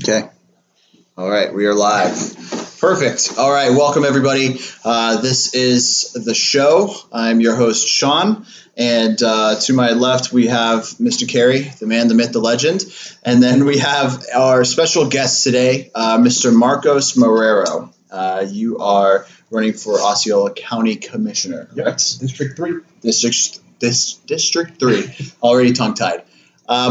Okay. All right, we are live. Perfect. All right, welcome everybody. This is the show. I'm your host, Sean, and to my left we have Mr. Carey, the man, the myth, the legend, and then we have our special guest today, Mr. Marcos Marrero. You are running for Oseola County Commissioner, correct? District 3. District 3. Already tongue-tied.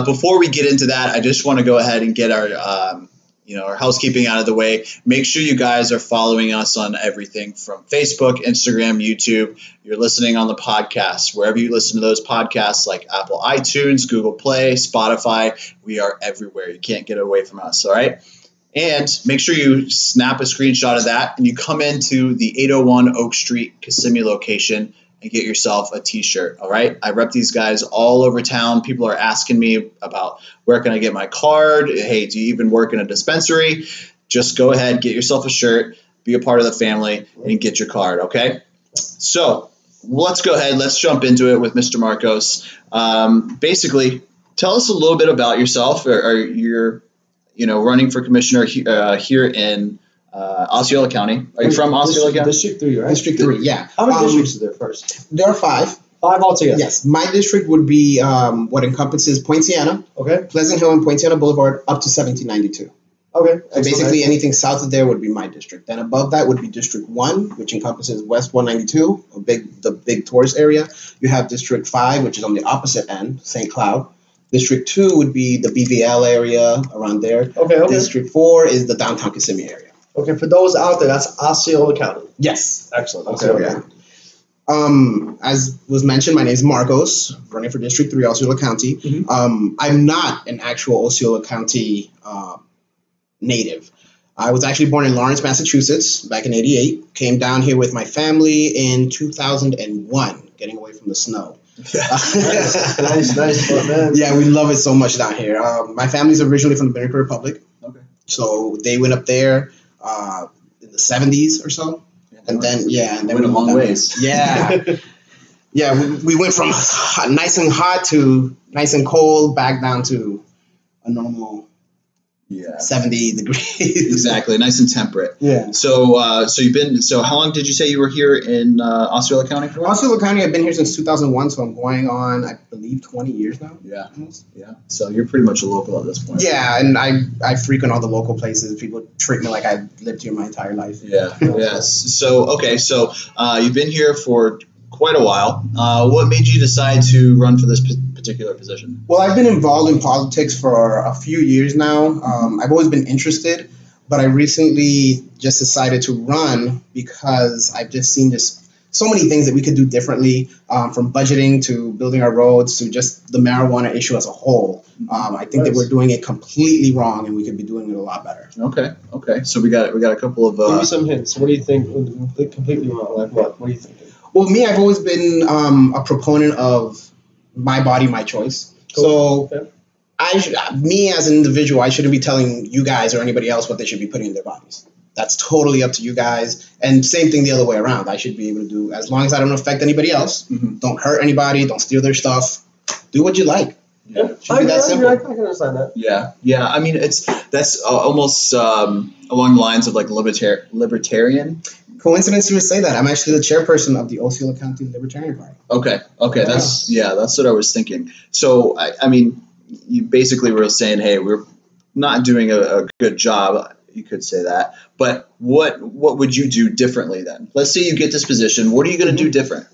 Before we get into that, I just want to go ahead and get our housekeeping out of the way. Make sure you guys are following us on everything from Facebook, Instagram, YouTube. You're listening on the podcast. Wherever you listen to those podcasts like Apple iTunes, Google Play, Spotify, we are everywhere. You can't get away from us, all right? And make sure you snap a screenshot of that and you come into the 801 Oak Street Kissimmee location and get yourself a t-shirt, all right? I rep these guys all over town. People are asking me about where can I get my card? Hey, do you even work in a dispensary? Just go ahead, get yourself a shirt, be a part of the family, and get your card, okay? So let's go ahead. Let's jump into it with Mr. Marcos. Basically, tell us a little bit about yourself. Or you're running for commissioner here in Oseola County. Are you from Oseola County? District 3, right? District 3, yeah. How many districts are there first? There are 5. 5 altogether? Yes. My district would be what encompasses Poinciana, Okay. Pleasant Hill and Poinciana Boulevard up to 1792. Okay. So basically anything south of there would be my district. Then above that would be District 1, which encompasses West 192, the big tourist area. You have District 5, which is on the opposite end, St. Cloud. District 2 would be the BVL area around there. Okay. District 4 is the downtown Kissimmee area. Okay, for those out there, that's Oseola County. Yes. Excellent. Okay. As was mentioned, my name is Marcos, running for District 3, Oseola County. Mm-hmm. I'm not an actual Oseola County native. I was actually born in Lawrence, Massachusetts, back in '88. Came down here with my family in 2001, getting away from the snow. Nice, man. Yeah, we love it so much down here. My family's originally from the Dominican Republic. Okay. So they went up there in the 70s or so. And then went a long ways. Yeah. We went from nice and hot to nice and cold back down to a normal 70 degrees. Exactly, nice and temperate. Yeah. So how long did you say you were here in Oseola County for? Oseola County, I've been here since 2001, so I'm going on, I believe, 20 years now. Yeah. Almost. Yeah. So you're pretty much a local at this point. Yeah, and I frequent all the local places. People treat me like I've lived here my entire life. Yeah. Yes. So you've been here for quite a while. What made you decide to run for this particular position? Well, I've been involved in politics for a few years now. I've always been interested, but I recently just decided to run because I've just seen so many things that we could do differently, from budgeting to building our roads to just the marijuana issue as a whole. I think that we're doing it completely wrong, and we could be doing it a lot better. Okay. So we got a couple of. Give me some hints. What do you think? Completely wrong. Like what? What do you think? Well, me, I've always been a proponent of my body, my choice. Cool. So, me as an individual, I shouldn't be telling you guys or anybody else what they should be putting in their bodies. That's totally up to you guys. And same thing the other way around. I should be able to do, as long as I don't affect anybody else, don't hurt anybody, don't steal their stuff, do what you like. Yeah. Should be that simple. I can understand that. Yeah. I mean, that's almost along the lines of like libertarian. Coincidence you would say that. I'm actually the chairperson of the Oseola County Libertarian Party. Okay. That's what I was thinking. So, I mean, you basically were saying, hey, we're not doing a good job. You could say that. But what would you do differently then? Let's say you get this position. What are you going to do different?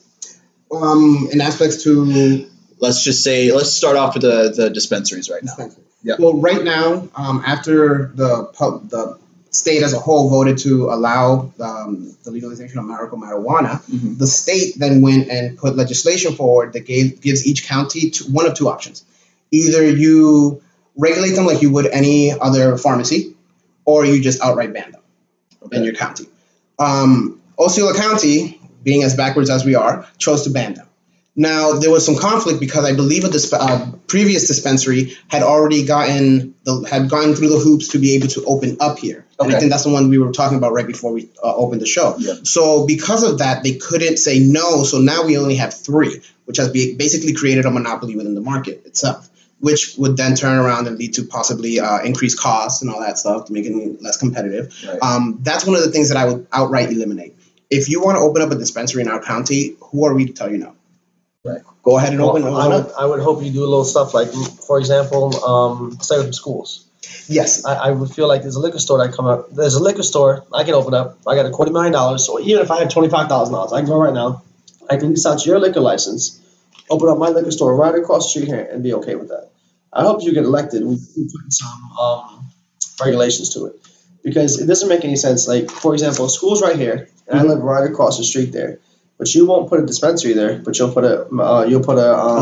In aspects to... Let's start off with the dispensaries right now. Yeah. Well, right now, after the state as a whole voted to allow the legalization of marijuana, the state then went and put legislation forward that gives each county one of two options. Either you regulate them like you would any other pharmacy, or you just outright ban them in your county. Oseola County, being as backwards as we are, chose to ban them. Now, there was some conflict because I believe a previous dispensary had already gone through the hoops to be able to open up here. And I think that's the one we were talking about right before we opened the show. Yeah. So because of that, they couldn't say no. So now we only have 3, which has basically created a monopoly within the market itself. which would then turn around and lead to possibly increased costs and all that stuff to make it less competitive. Right. That's one of the things that I would outright eliminate. If you want to open up a dispensary in our county, who are we to tell you no? Right. Go ahead and open up. I would hope you do a little stuff like, for example, start with schools. Yes. I would feel like there's a liquor store that come up. There's a liquor store I can open up. I got a $250 million. So even if I had $25,000, I can go right now. I can lease out your liquor license, open up my liquor store right across the street here, and be okay with that. I hope you get elected. We put some regulations to it, because it doesn't make any sense. Like, for example, school's right here, and I live right across the street there. But you won't put a dispensary there, but you'll put a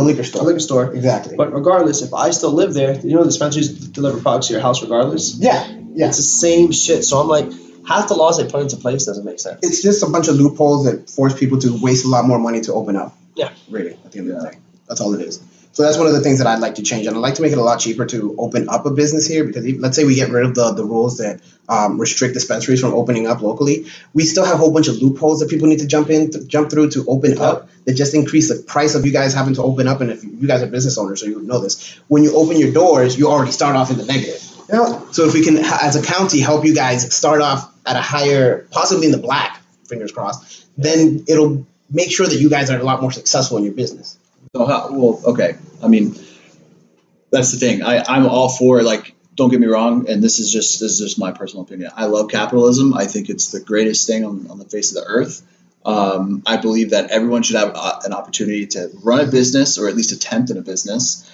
liquor store. A liquor store. Exactly. But regardless, if I still live there, dispensaries deliver products to your house regardless. Yeah. It's the same shit. So I'm like, half the laws they put into place doesn't make sense. It's just a bunch of loopholes that force people to waste a lot more money to open up. Yeah. Really, at the end of the day. That's all it is. So that's one of the things that I'd like to change. And I'd like to make it a lot cheaper to open up a business here, because let's say we get rid of the rules that restrict dispensaries from opening up locally. We still have a whole bunch of loopholes that people need to jump through to open up that just increase the price of you guys having to open up. And if you guys are business owners, so you would know this, when you open your doors, you already start off in the negative. So if we can, as a county, help you guys start off at a higher, possibly in the black, fingers crossed, then it'll make sure that you guys are a lot more successful in your business. Well, okay. I mean, that's the thing. I'm all for, like, don't get me wrong, and this is just my personal opinion. I love capitalism. I think it's the greatest thing on the face of the earth. I believe that everyone should have an opportunity to run a business, or at least attempt in a business.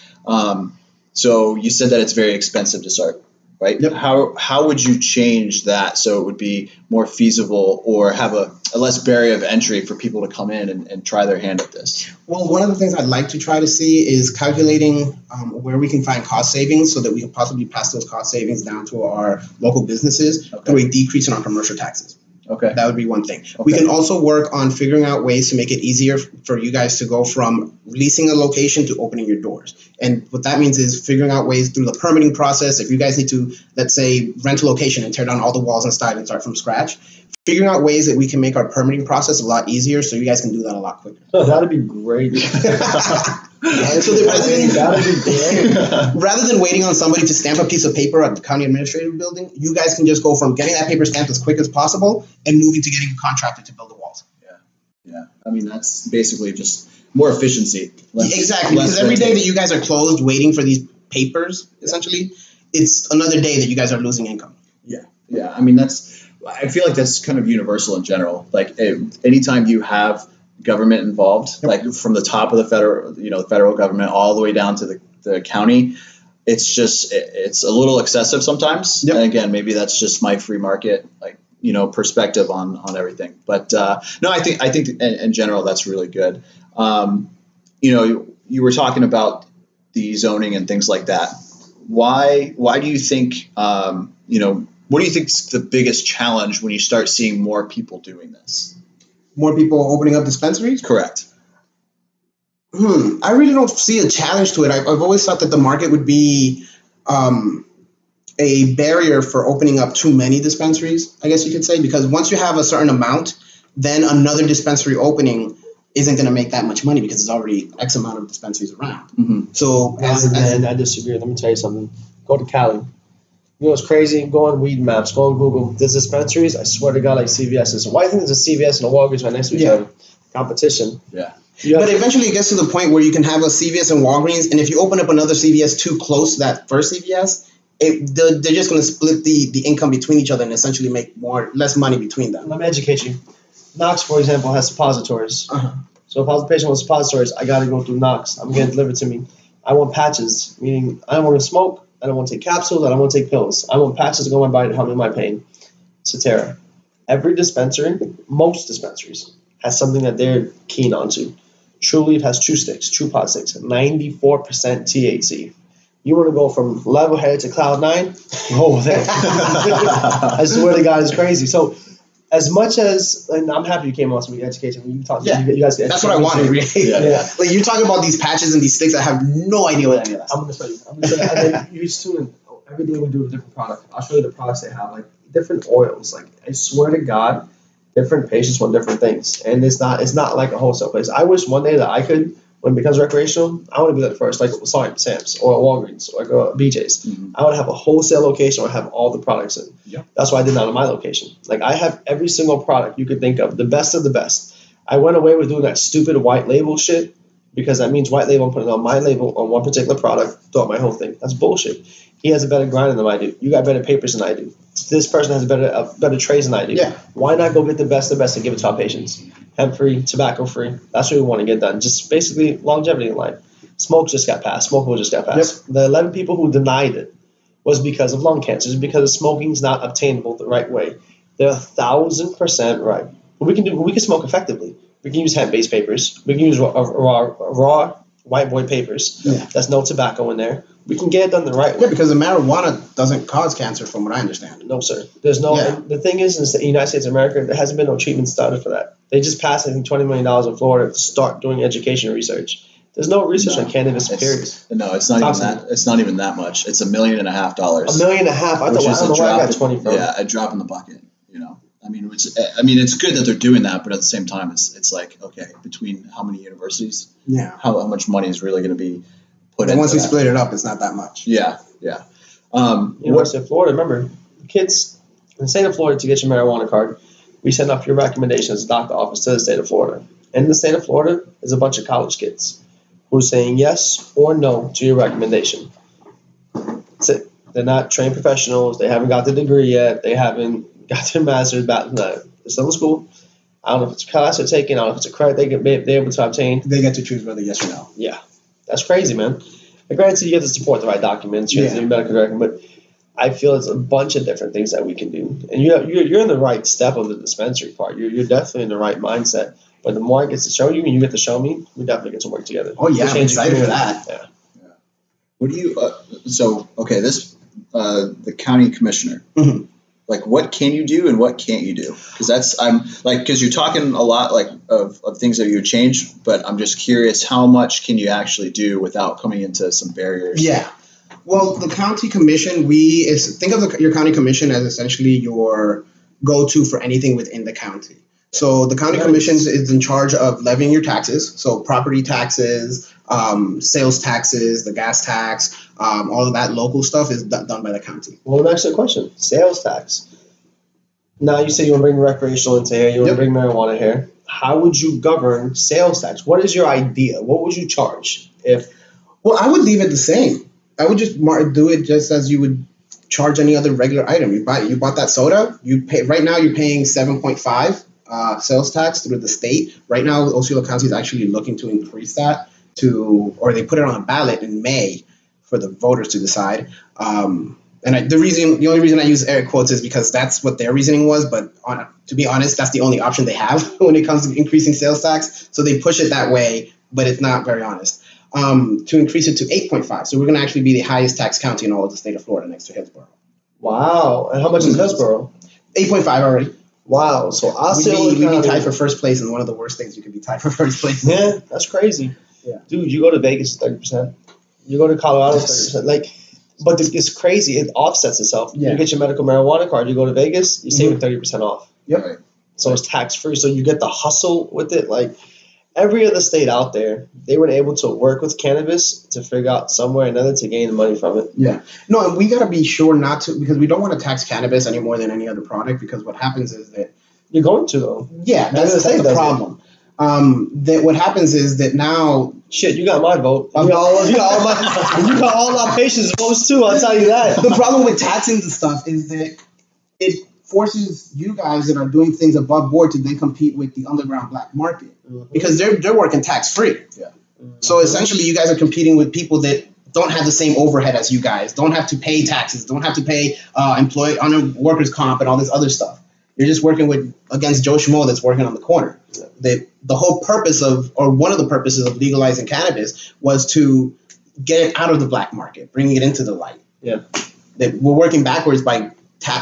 So you said that it's very expensive to start, right? Yep. How would you change that so it would be more feasible, or have a less barrier of entry for people to come in and try their hand at this? Well, one of the things I'd like to try to see is calculating where we can find cost savings, so that we can possibly pass those cost savings down to our local businesses through a decrease in our commercial taxes. Okay. That would be one thing. Okay. We can also work on figuring out ways to make it easier for you guys to go from leasing a location to opening your doors. And what that means is figuring out ways through the permitting process. If you guys need to, let's say, rent a location and tear down all the walls inside and start from scratch, figuring out ways that we can make our permitting process a lot easier, so you guys can do that a lot quicker. Oh, that'd be great. And so rather than waiting on somebody to stamp a piece of paper at the county administrative building, you guys can just go from getting that paper stamped as quick as possible and moving to getting a contractor to build the walls. Yeah. I mean, that's basically just more efficiency. Exactly, because every day that you guys are closed waiting for these papers, essentially, it's another day that you guys are losing income. Yeah. I mean, I feel like that's kind of universal in general. Like, anytime you have government involved, like from the top of the federal government all the way down to the county, it's a little excessive sometimes. And again, maybe that's just my free market, perspective on everything. But no, I think in general that's really good. You were talking about the zoning and things like that. Why do you think what do you think is the biggest challenge when you start seeing more people doing this? More people opening up dispensaries? Correct. I really don't see a challenge to it. I've always thought that the market would be a barrier for opening up too many dispensaries, I guess you could say, because once you have a certain amount, then another dispensary opening isn't going to make that much money, because there's already X amount of dispensaries around. Mm-hmm. So I disagree. Let me tell you something. Go to Cali. You know what's crazy? Go on Weed Maps. Go on Google. There's dispensaries, I swear to God, like CVS's. Why do you think there's a CVS and a Walgreens right next to each other? Competition. Yeah. But eventually it gets to the point where you can have a CVS and Walgreens, and if you open up another CVS too close to that first CVS, they're just going to split the income between each other and essentially make less money between them. Let me educate you. Knox, for example, has suppositories. Uh-huh. So if I was a patient with suppositories, I got to go through Knox. I'm getting delivered to me. I want patches, meaning I don't want to smoke. I don't want to take capsules. I don't want to take pills. I want patches to go in my body to help me with my pain. Cetera. Every dispensary, most dispensaries, has something that they're keen onto. True Leaf has True Sticks, True Pot Sticks, 94% THC. You want to go from level headed to cloud 9? Go there. I swear to God, it's crazy. So, as much as, and I'm happy you came on some education. You talked. You guys get that's what I wanted. Really. Yeah. Like, you're talking about these patches and these sticks. I have no idea what any of that is. I'm gonna show you. And then you tune in. Every day we do a different product. I'll show you the products they have, like different oils. Like, I swear to God, different patients want different things, and it's not like a wholesale place. I wish one day that I could When it becomes recreational, I want to be there first, like Sam's or Walgreens or like BJ's. I want to have a wholesale location where I have all the products in. Yep. That's why I did that on my location. Like I have every single product you could think of, the best of the best. I went away with doing that stupid white label shit because that means white label, I'm putting on my label on one particular product throughout my whole thing. That's bullshit. He has a better grinder than I do. You got better papers than I do. This person has better trays than I do. Yeah. Why not go get the best of the best and give it to our patients? Hemp-free, tobacco-free. That's what we want to get done. Just basically longevity in life. Smoke just got passed. Smokable just got passed. Yep. The 11 people who denied it was because of lung cancer. It's because smoking's not obtainable the right way. They're 1,000% right. We can smoke effectively. We can use hemp-based papers. We can use raw white boy papers. Yeah. There's no tobacco in there. We can get it done the right way. Yeah, because the marijuana doesn't cause cancer, from what I understand. No, sir. There's no. Yeah. The thing is, in the United States of America, there hasn't been no treatment started for that. They just passed, I think, $20 million in Florida to start doing education research. There's no research on cannabis. Period. No, it's not even that. It's not even that much. It's $1.5 million. $1.5 million. I don't know where I got 20 from. Yeah, a drop in the bucket. You know. I mean, it's good that they're doing that, but at the same time, it's like, okay, between how many universities, how much money is really going to be put into once we that? split it up, it's not that much. Yeah. University of Florida, remember, kids in the state of Florida, to get your marijuana card, we send off your recommendations as a doctor office to the state of Florida. And in the state of Florida is a bunch of college kids who are saying yes or no to your recommendation. That's it. They're not trained professionals. They haven't got the degree yet. They haven't got their master's. They're still in school. I don't know if it's a class they're taking. I don't know if it's a credit they're able to obtain. They get to choose whether yes or no. Yeah. That's crazy, man. And granted, you have to support the right documents. You have to do medical record, but I feel it's a bunch of different things that we can do. And you're in the right step of the dispensary part. You're definitely in the right mindset. But the more I get to show you and you get to show me, we definitely get to work together. Oh, yeah. I'm excited for that. Yeah. What do you the county commissioner, like what can you do and what can't you do? Because you're talking a lot like of things that you would change, but I'm just curious, how much can you actually do without coming into some barriers? Yeah. Well, the county commission, think of your county commission as essentially your go-to for anything within the county. So the county commission is in charge of levying your taxes, so property taxes, sales taxes, the gas tax, all of that local stuff is done by the county. Well, let me ask you a question. Sales tax. Now you say you want to bring recreational into here, you want to bring marijuana here. How would you govern sales tax? What is your idea? What would you charge? Well, I would leave it the same. I would just do it just as you would charge any other regular item. You bought that soda. Right now you're paying 7.5 sales tax through the state. Right now, Oseola County is actually looking to increase that or they put it on a ballot in May for the voters to decide. The only reason I use air quotes is because that's what their reasoning was. But to be honest, that's the only option they have when it comes to increasing sales tax. So they push it that way, but it's not very honest. To increase it to 8.5. So we're going to actually be the highest tax county in all of the state of Florida next to Hillsborough. Wow. And how much is Hillsborough? 8.5 already. Wow. So we'd be tied for first place, and one of the worst things you could be tied for first place. Yeah, that's crazy. Yeah. Dude, you go to Vegas, 30%. You go to Colorado, 30%. But it's crazy. It offsets itself. Yeah. You get your medical marijuana card, you go to Vegas, you're saving 30% off. Yep. Right. So it's tax-free. So you get the hustle with it. Like every other state out there, they were able to work with cannabis to figure out some way or another to gain money from it. Yeah. No, and we got to be sure not to, because we don't want to tax cannabis any more than any other product, because what happens is that... You're going to, though. Yeah, that's the problem. That what happens is that now... Shit, you got my vote. You got all our patients' votes, too, I'll tell you that. The problem with taxing the stuff is that it forces you guys that are doing things above board to then compete with the underground black market, because they're working tax-free. Yeah. So essentially, you guys are competing with people that don't have the same overhead as you guys, don't have to pay taxes, don't have to pay workers' comp and all this other stuff. You're just working against Joe Schmo that's working on the corner. The whole purpose one of the purposes of legalizing cannabis was to get it out of the black market, bringing it into the light. Yeah. That we're working backwards by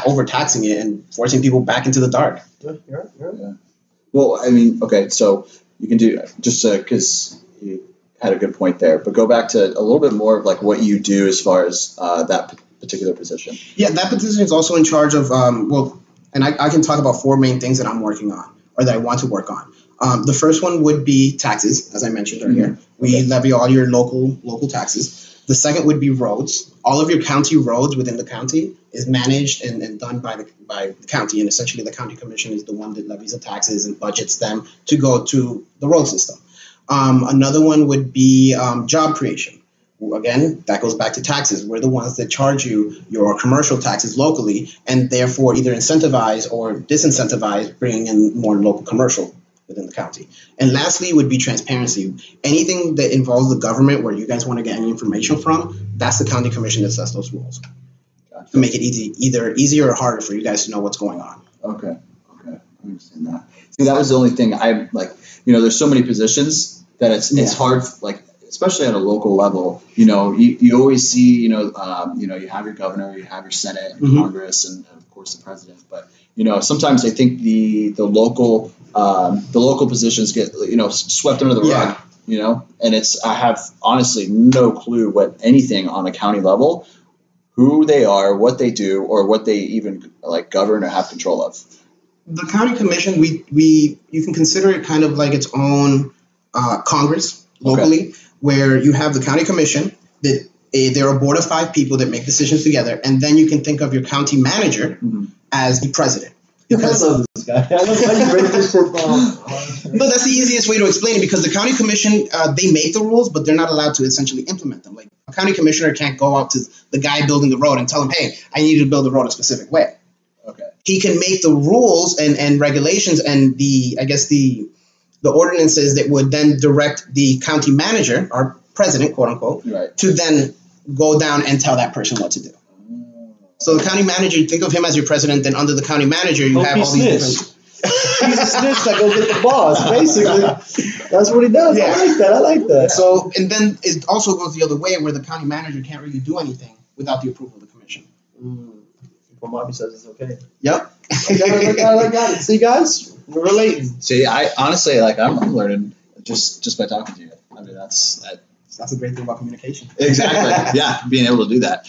overtaxing it and forcing people back into the dark. Yeah. Well, I mean, okay, so you can do, just because you had a good point there, but go back to a little bit more of like what you do as far as that particular position. Yeah, that position is also in charge of, and I can talk about 4 main things that I'm working on, or that I want to work on. The first one would be taxes, as I mentioned earlier. We levy all your local taxes. The second would be roads. All of your county roads within the county is managed and done by the county, and essentially the county commission is the one that levies the taxes and budgets them to go to the road system. Another one would be job creation. Again, that goes back to taxes. We're the ones that charge you your commercial taxes locally, and therefore either incentivize or disincentivize bringing in more local commercial within the county. And lastly would be transparency. Anything that involves the government where you guys want to get any information from, that's the county commission that sets those rules. Gotcha. To make it either easier or harder for you guys to know what's going on. Okay, I understand that. See, that was the only thing I like. There's so many positions that it's hard, like, especially at a local level. You always see, you have your governor, you have your Senate, and Congress, and of course the president. But sometimes I think the local positions get swept under the rug. And I have honestly no clue what anything on a county level, who they are, what they do, or what they even like govern or have control of. The county commission, you can consider it kind of like its own Congress locally, where you have the county commission that they're a board of 5 people that make decisions together, and then you can think of your county manager as the president. I love this guy. I love how you break this shit down. No, that's the easiest way to explain it, because the county commission, they make the rules, but they're not allowed to essentially implement them. Like, a county commissioner can't go out to the guy building the road and tell him, hey, I need you to build the road a specific way. Okay. He can make the rules and regulations and the ordinances that would then direct the county manager, or president, quote unquote, to then go down and tell that person what to do. So the county manager, think of him as your president, then under the county manager, you have all these different... He's a snitch that go get the boss, basically. That's what he does. Yeah. I like that. So, and then it also goes the other way, where the county manager can't really do anything without the approval of the commission. Well, Bobby says it's okay. Yep. I got it. See, guys? We're relating. See, I honestly, I'm learning just by talking to you. I mean, that's a great thing about communication. Exactly. Yeah, being able to do that.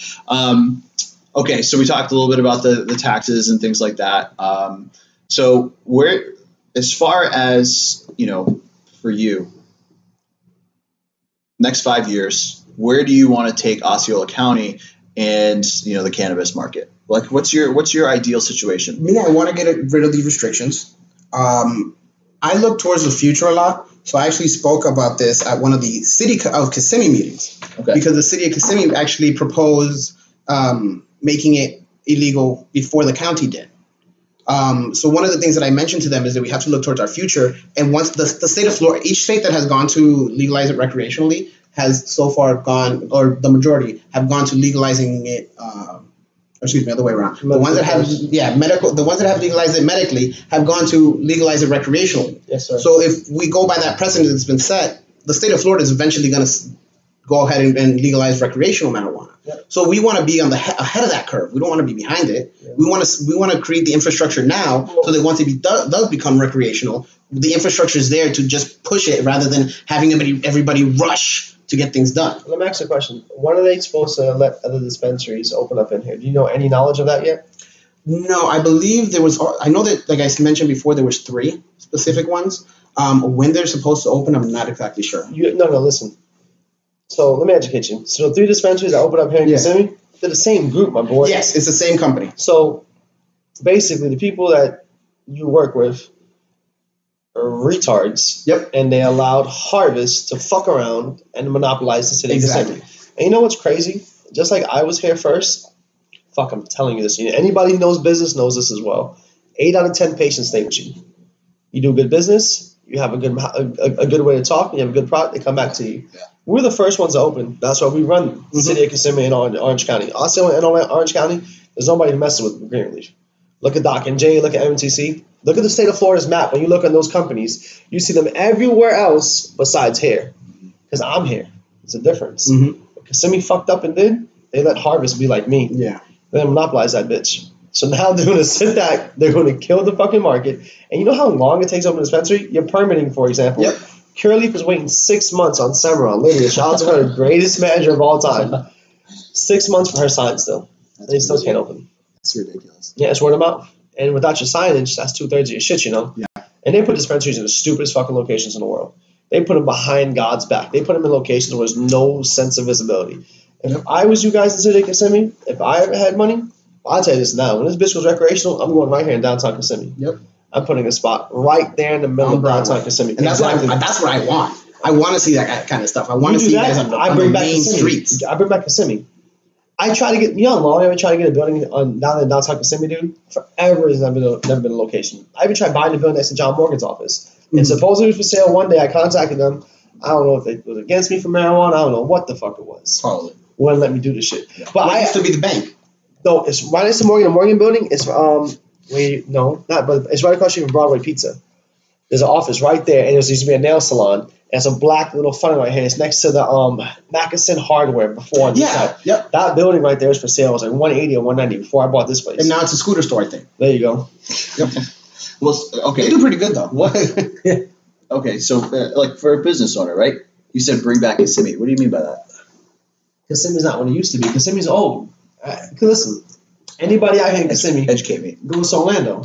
Okay, so we talked a little bit about the taxes and things like that. So where, as far as, for you, next 5 years, where do you want to take Osceola County and, the cannabis market? Like, what's your ideal situation? I want to get rid of these restrictions. I look towards the future a lot. So I actually spoke about this at one of the city of Kissimmee meetings. Okay. Because the city of Kissimmee actually proposed making it illegal before the county did. So one of the things that I mentioned to them is that we have to look towards our future. And once the state of Florida, each state that has gone to legalize it recreationally has so far gone, or the majority have gone to legalizing it. Other way around. The ones that have, the ones that have legalized it medically have gone to legalize it recreationally. Yes, sir. So if we go by that precedent that's been set, the state of Florida is eventually going to go ahead and legalize recreational marijuana. Yep. So we want to be on ahead of that curve. We don't want to be behind it. Yeah. We want to create the infrastructure now, so that once it does become recreational, the infrastructure is there to just push it rather than having everybody rush to get things done. Let me ask you a question. When are they supposed to let other dispensaries open up in here? Do you know any knowledge of that yet? No, I believe there was. I know that, like I mentioned before, there was 3 specific ones. When they're supposed to open, I'm not exactly sure. No, listen. So let me educate you. So the 3 dispensaries that open up here in Kissimmee, they're the same group, my boy. Yes, it's the same company. So basically, the people that you work with are retards. Yep. And they allowed Harvest to fuck around and monopolize the city of Kissimmee. And you know what's crazy? Just like I was here first, I'm telling you this. Anybody who knows business knows this as well. 8 out of 10 patients stay with you. You do good business, you have a good way to talk, you have a good product, they come back to you. Yeah. We're the first ones to open. That's why we run the city of Kissimmee in Orange County. Also in Orange County, there's nobody messing with green relief. Look at Doc and J, look at MTC. Look at the state of Florida's map. When you look at those companies, you see them everywhere else besides here. Because I'm here. It's a difference. What Kissimmee fucked up and did, they let Harvest be like me. Yeah. They monopolize that bitch. So now they're going to sit back. They're going to kill the fucking market. And you know how long it takes to open a dispensary? Your permitting, for example. Yep. Curaleaf was waiting 6 months on Cimarron. Literally, shout out to her, the greatest manager of all time. 6 months for her sign still. And they still can't open. That's ridiculous. Yeah, it's word of mouth. And without your signage, that's 2/3 of your shit, Yeah. And they put dispensaries in the stupidest fucking locations in the world. They put them behind God's back. They put them in locations where there's no sense of visibility. And if I was you guys in the city of Kissimmee, if I ever had money, I'll tell you this now. When this bitch goes recreational, I'm going right here in downtown Kissimmee. Yep. I'm putting a spot right there in the middle of downtown Kissimmee. And that's what I want. I want to see that kind of stuff. I want to see you guys on the main streets. I bring back Kissimmee. I try to get, you know how long I try to get a building down in downtown Kissimmee, dude? Forever has never been a location. I even tried buying the building next to John Morgan's office. Mm-hmm. And supposedly it was for sale one day. I contacted them. I don't know if it was against me for marijuana. I don't know what the fuck it was. Probably. Wouldn't let me do this shit. Yeah. But I used to be the bank. No, it's right next to Morgan. The Morgan building is it's right across the street from Broadway Pizza. There's an office right there, and there used to be a nail salon. And it's a black little funnel right here. It's next to the Mackinson Hardware before on this side. Yep. That building right there is for sale. It was like $180 or $190 before I bought this place. And now it's a scooter store, I think. There you go. Yep. Well, okay. They do pretty good though. What? Okay, so like for a business owner, right? You said bring back Kissimmee. What do you mean by that? Kissimmee's not what it used to be. Kissimmee's old. Listen, anybody out here in Kissimmee, educate me. Goes to Orlando.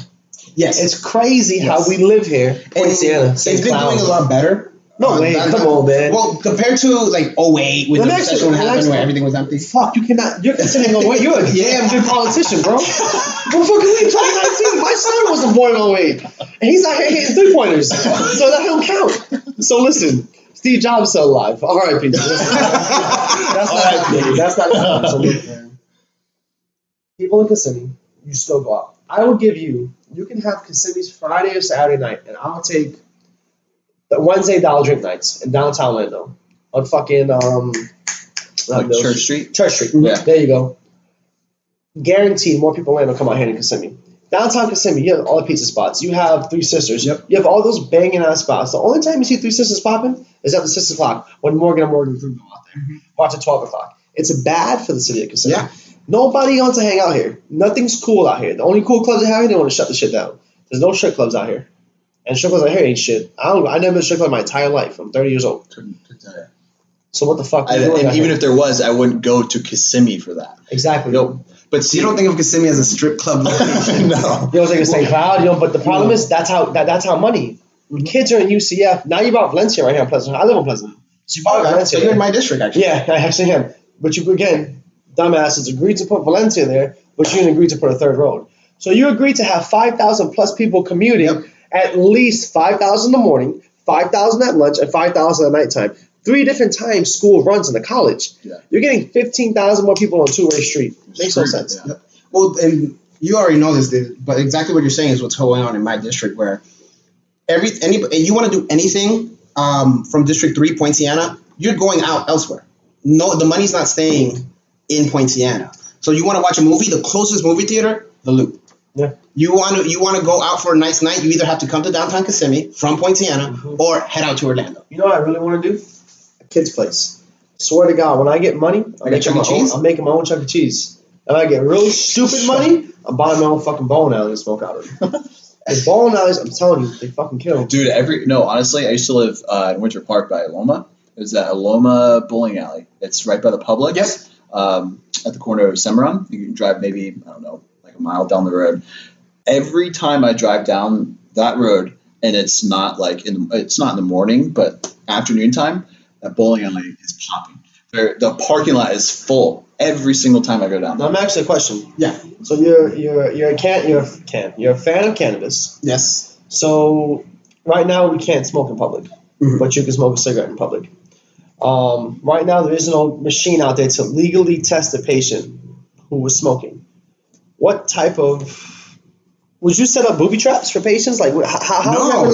Yes. It's crazy how we live here. It's been doing a lot better. No way, come on, man. Well, compared to like 08 when the recession happened where everything was empty. Fuck, you cannot. You're considering 08. You're a damn good politician, bro. What the fuck are we in 2019? My son wasn't born in 08. And he's out here hitting 3-pointers. So that don't count. So listen, Steve Jobs is still alive. R.I.P. That's not happening. That's not happening. So look, man. People in Kissimmee, you still go out. I will give you can have Kissimmee's Friday or Saturday night, and I'll take the Wednesday dollar drink nights in downtown Orlando on fucking like Church Street. Church Street. Yeah. There you go. Guaranteed, more people in Orlando come out here in Kissimmee. Downtown Kissimmee, you have all the pizza spots. You have Three Sisters. Yep. You have all those banging ass spots. The only time you see Three Sisters popping is at the 6 o'clock when Morgan and Morgan Crew go out there. Watch at 12 o'clock. It's bad for the city of Kissimmee. Yeah. Nobody wants to hang out here. Nothing's cool out here. The only cool clubs they have here, they want to shut the shit down. There's no strip clubs out here. And strip clubs out here ain't shit. I never been to strip club my entire life. I'm 30 years old. Couldn't tell you. So what the fuck? And even if there was, I wouldn't go to Kissimmee for that. Exactly. Nope. But see, You don't think of Kissimmee as a strip club location? No. You don't think it's St. Cloud, but the problem is that's how money. Kids are in UCF. Now you bought Valencia right here in Pleasant. I live in Pleasant. So you bought Valencia. So you're in my district, actually. Yeah, I actually am. But you, again, dumbasses agreed to put Valencia there, but you didn't agree to put a third road. So you agreed to have 5,000 plus people commuting, at least 5,000 in the morning, 5,000 at lunch, and 5,000 at nighttime. 3 different times school runs in the college. Yeah. You're getting 15,000 more people on two-way street. Makes no sense. Yeah. Well, and you already know this, but exactly what you're saying is what's going on in my district, where you want to do anything from District 3, Poinciana, you're going out elsewhere. No, the money's not staying in Poinciana. So you want to watch a movie, the closest movie theater, the Loop. Yeah. You want to go out for a nice night, you either have to come to downtown Kissimmee from Poinciana or head out to Orlando. You know what I really want to do? A kid's place. Swear to God, when I get money, I'm making my own Chuck E. Cheese. If I get real stupid money, I'm buying my own fucking bowling alley to smoke out of. The bowling alleys, I'm telling you, they fucking kill. Dude, honestly, I used to live in Winter Park by Aloma. There's that Aloma bowling alley. It's right by the Publix. Yep. At the corner of Cimarron. You can drive maybe, I don't know, like a mile down the road. Every time I drive down that road, and it's not in the morning, but afternoon time, that bowling alley is popping. The parking lot is full every single time I go down there. Now, I'm actually a question. Yeah. So you're a fan of cannabis. Yes. So right now we can't smoke in public, but you can smoke a cigarette in public. Right now there is no machine out there to legally test a patient who was smoking. What type of would you set up booby traps for patients? Like how? No.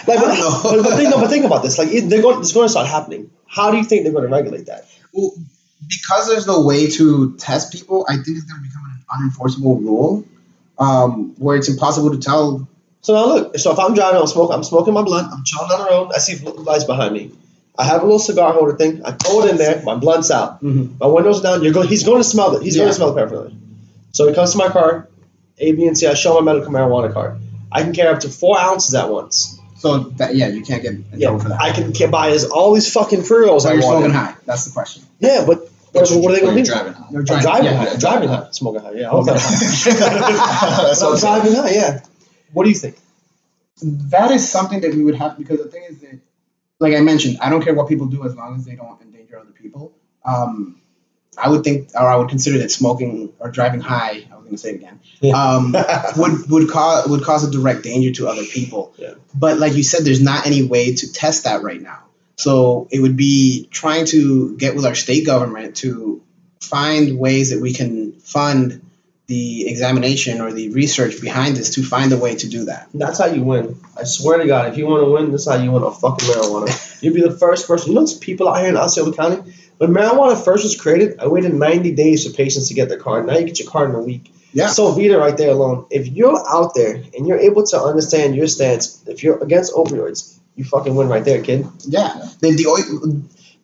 But think about this. Like it's going to start happening. How do you think they're going to regulate that? Well, because there's no way to test people, I think it's going to become an unenforceable rule, where it's impossible to tell. So now look. So if I'm driving, I'm smoking my blunt. I'm chilling down the road. I see lights behind me. I have a little cigar holder thing. I throw it in there. My blunt's out. My window's down. He's going to smell it. He's going to smell the paraphernalia. So he comes to my car, A, B, and C. I show my medical marijuana card. I can carry up to 4 ounces at once. So that you can't get in trouble for that. I can buy all these fucking pre-rolls. So you're smoking high. That's the question. Yeah, but what are they going to do? Driving high. You're Driving high. Smoking high. Yeah, I'm driving high. Yeah. What do you think? That is something that we would have, because the thing is that, like I mentioned, I don't care what people do as long as they don't endanger other people. I would think, or I would consider that smoking or driving high, I was going to say it again, would cause a direct danger to other people. Yeah. But like you said, there's not any way to test that right now. So it would be trying to get with our state government to find ways that we can fund the examination or the research behind this to find a way to do that. That's how you win. I swear to God, if you want to win, this is how you win on fucking marijuana. You'd be the first person. You know, there's people out here in Oseola County. When marijuana first was created, I waited 90 days for patients to get their card. Now you get your card in a week. Yeah. So Vita right there alone. If you're out there and you're able to understand your stance, if you're against opioids, you fucking win right there, kid. Yeah.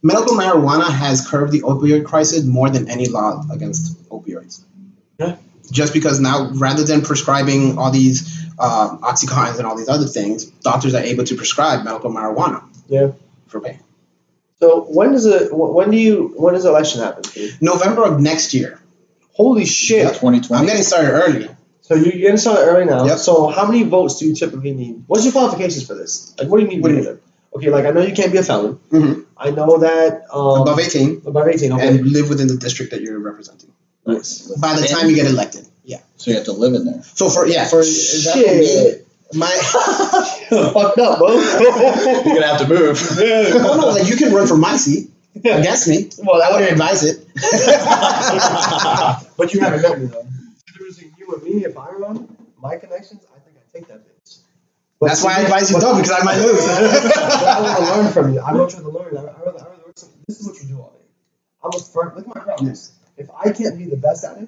Medical marijuana has curbed the opioid crisis more than any law against opioids. Yeah. Just because now, rather than prescribing all these Oxycontins and all these other things, doctors are able to prescribe medical marijuana. Yeah. For pain. So when does the election happen? November of next year. Holy shit! Yeah, 2020. I'm getting started early. So you're getting started early now. Yep. So how many votes do you typically need? What's your qualifications for this? Like, what do you mean? What do you mean? Okay, like I know you can't be a felon. Mm-hmm. I know that Above 18. Above 18, okay. And live within the district that you're representing. Nice. By the time you get elected. Yeah. So you have to live in there. So for shit. Fucked up, bro. You're gonna have to move. No, like you can run for my seat against me. Well, I wouldn't advise it. But you haven't met me though. If it was you and me, if I run my connections, I think I'd take that bitch. But that's why I advise you don't, because I might lose. I want to learn from you. I'm not trying to learn. I rather work something. This is what you do all day. I'm a firm. Look at my problem. Yes. If I can't be the best at it,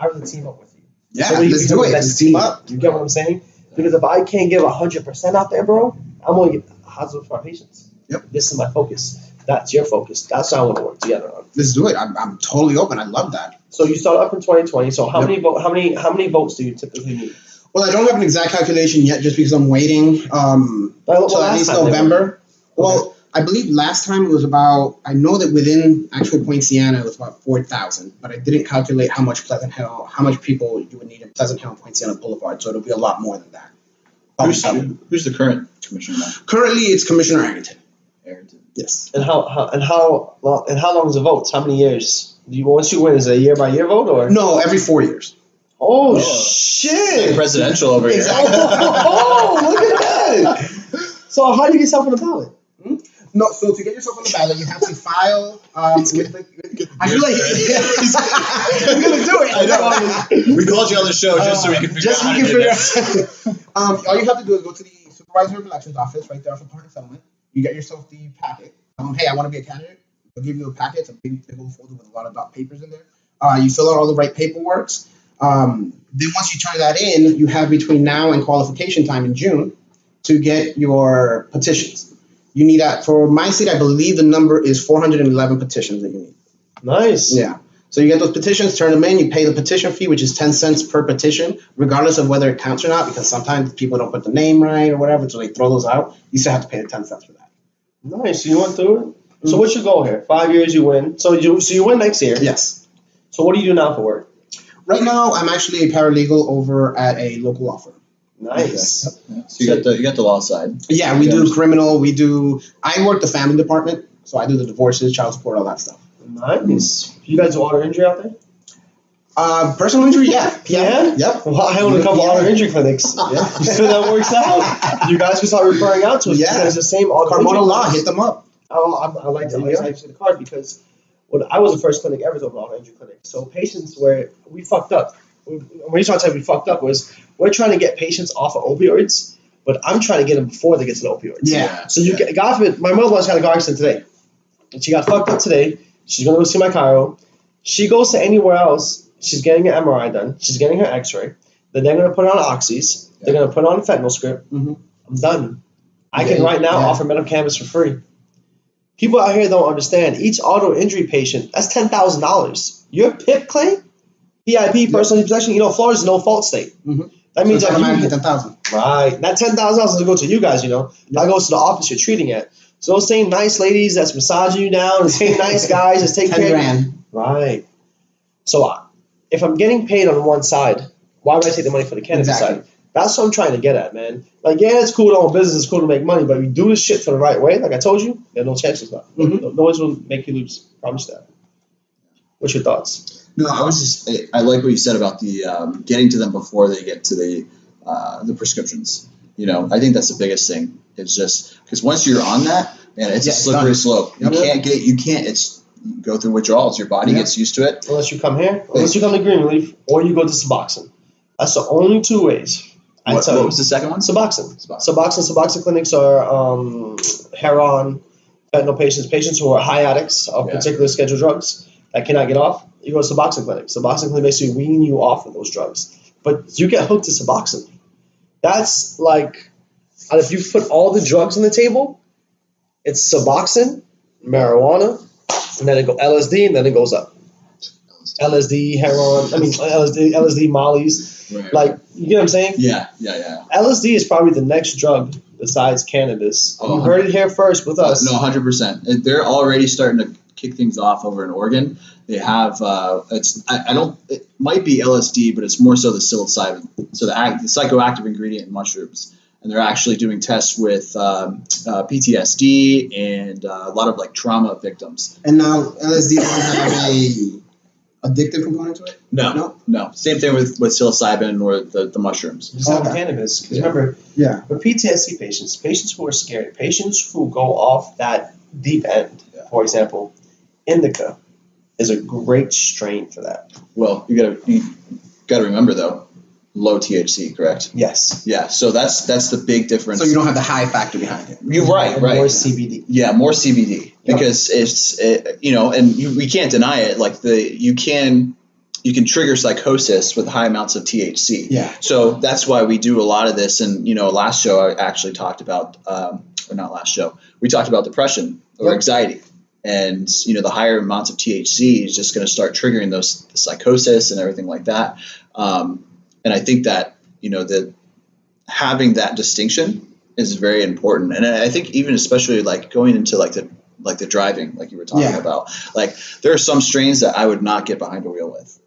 I rather team up with you. Yeah, so let's do it. Let's team up. You get what I'm saying? Because if I can't give 100% out there, bro, I'm going to get hazard for my patients. Yep. This is my focus. That's your focus. That's what I want to work together on. Let's do it. I'm totally open. I love that. So you start up in 2020. So how many votes do you typically need? Well, I don't have an exact calculation yet, just because I'm waiting till at least November. Well, I believe last time it was about, I know that within actual Poinciana it was about 4,000, but I didn't calculate how much people you would need in Pleasant Hill and Poinciana Boulevard, so it'll be a lot more than that. Who's the current commissioner now? Currently, it's Commissioner Arrington. Yes. And how long is the votes? How many years? Once you win, is it a year by year vote or? No, every 4 years. Oh shit! Like presidential over here. Oh, look at that! So how do you get yourself on the ballot? No, so to get yourself on the ballot, you have to file with the. I feel like I'm gonna do it. I know. We called you on the show just so we can figure out how to do this. All you have to do is go to the supervisor of elections office right there off of Park and Settlement. You get yourself the packet. Hey, I want to be a candidate. They'll give you a packet. It's a big old folder with a lot of papers in there. You fill out all the right paperwork. Then once you turn that in, you have between now and qualification time in June to get your petitions. You need that for my seat. I believe the number is 411 petitions that you need. Nice. Yeah. So you get those petitions, turn them in. You pay the petition fee, which is 10 cents per petition, regardless of whether it counts or not, because sometimes people don't put the name right or whatever, so they throw those out. You still have to pay the 10 cents for that. Nice. You went through it. Mm-hmm. So what's your goal here? 5 years, you win. So you win next year. Yes. So what do you do now for work? Right now, I'm actually a paralegal over at a local law firm. Nice. Okay. So you got the law side. Yeah, we do criminal. I work the family department, so I do the divorces, child support, all that stuff. Nice. You guys do auto injury out there? Personal injury, yeah. Yeah? Yep. Well, I own a couple auto injury clinics. Yeah. So that works out. You guys can start referring out to us. Yeah. It's the same auto Carmona injury. Law, hit them up. I like to see the card because I was the first clinic ever to open an auto injury clinic. So patients where we fucked up. When you start saying we fucked up was we're trying to get patients off of opioids, but I'm trying to get them before they get to the opioids. Yeah. So you get, God forbid, my mother-in-law's had a car accident today. And she got fucked up today. She's going to go see my chiro. She goes to anywhere else. She's getting an MRI done. She's getting her x-ray. Then they're going to put her on oxys. They're going to put her on a fentanyl script. Mm-hmm. I'm done. I can right now offer medical cannabis for free. People out here don't understand. Each auto injury patient, that's $10,000. Your PIP claim, PIP, personal possession, Florida's a no-fault state. Mm-hmm. That means so that you get 10,000. Right. That $10,000 doesn't go to you guys, That goes to the office you're treating at. So those same nice ladies that's massaging you down, the same nice guys that's taking care of you. Right. So if I'm getting paid on one side, why would I take the money for the cannabis side? That's what I'm trying to get at, man. Like, yeah, it's cool to own business, it's cool to make money, but if you do this shit for the right way, like I told you, there's no chances left. No one's going to make you lose. Promise that. What's your thoughts? No, I like what you said about the getting to them before they get to the prescriptions. You know, I think that's the biggest thing. It's just because once you're on that, man, it's a slippery slope. You can't. It's you go through withdrawals. Your body gets used to it. Unless you come here, unless you come to Green Relief, or you go to Suboxone. That's the only two ways. What was the second one? Suboxone clinics are heroin, fentanyl patients who are high addicts of particular scheduled drugs that cannot get off. You go to Suboxone clinic. Suboxone clinic basically wean you off of those drugs. But you get hooked to Suboxone. That's like, if you put all the drugs on the table, it's Suboxone, marijuana, and then it goes LSD, and then it goes up. LSD, heroin, LSD, mollies. Right, like, you get what I'm saying? Yeah. LSD is probably the next drug besides cannabis. You heard it here first with us. No, 100%. They're already starting to kick things off over in Oregon. They have it might be LSD, but it's more so the psilocybin, so the psychoactive ingredient in mushrooms. And they're actually doing tests with PTSD and a lot of like trauma victims. And now LSD doesn't have a addictive component to it? No. Same thing with psilocybin or the mushrooms. Just have cannabis. Because remember, with PTSD patients who are scared, patients who go off that deep end, for example, indica is a great strain for that. Well, you gotta remember though, low THC, correct? Yes. Yeah. So that's the big difference. So you don't have the high factor behind it. You're right. More CBD. Yeah, more CBD because we can't deny it. Like you can trigger psychosis with high amounts of THC. Yeah. So that's why we do a lot of this. And last show I actually talked about, or not last show, we talked about depression or anxiety. And, the higher amounts of THC is just going to start triggering the psychosis and everything like that. And I think that, that having that distinction is very important. And I think even especially like going into like the driving, like you were talking about, like there are some strains that I would not get behind a wheel with,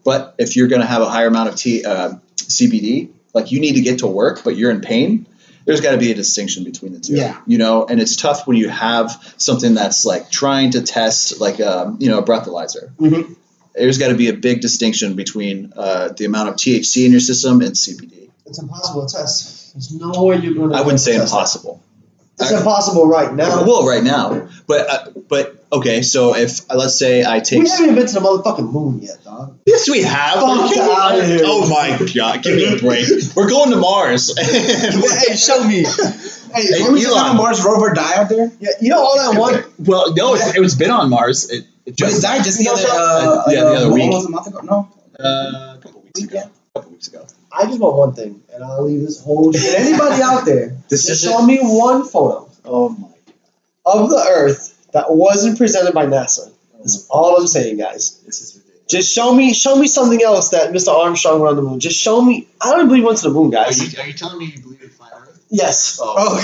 but if you're going to have a higher amount of CBD, like you need to get to work, but you're in pain. There's got to be a distinction between the two, and it's tough when you have something that's like trying to test like a breathalyzer. Mm-hmm. There's got to be a big distinction between the amount of THC in your system and CBD. It's impossible to test. There's no way you're going to. I wouldn't say impossible. It's impossible right now. Well, right now, but okay. So if let's say I take, we haven't even been to the motherfucking moon yet, dog. Yes, we have. Fuck out of here. Oh my god, give me a break. We're going to Mars. Hey, show me. Hey, we just have a Mars rover die out there? Yeah, all that one. Well, no, it was been on Mars. It died just the other week. Almost a month ago. No, a couple weeks ago. I just want one thing, and I'll leave this whole shit. Anybody out there, just show me one photo. Oh my god. Of the Earth that wasn't presented by NASA. That's all I'm saying, guys. This is ridiculous. Just show me something else that Mr. Armstrong went on the moon. Just show me. I don't believe he went to the moon, guys. Are you telling me you believe in flat Earth? Yes. Oh god.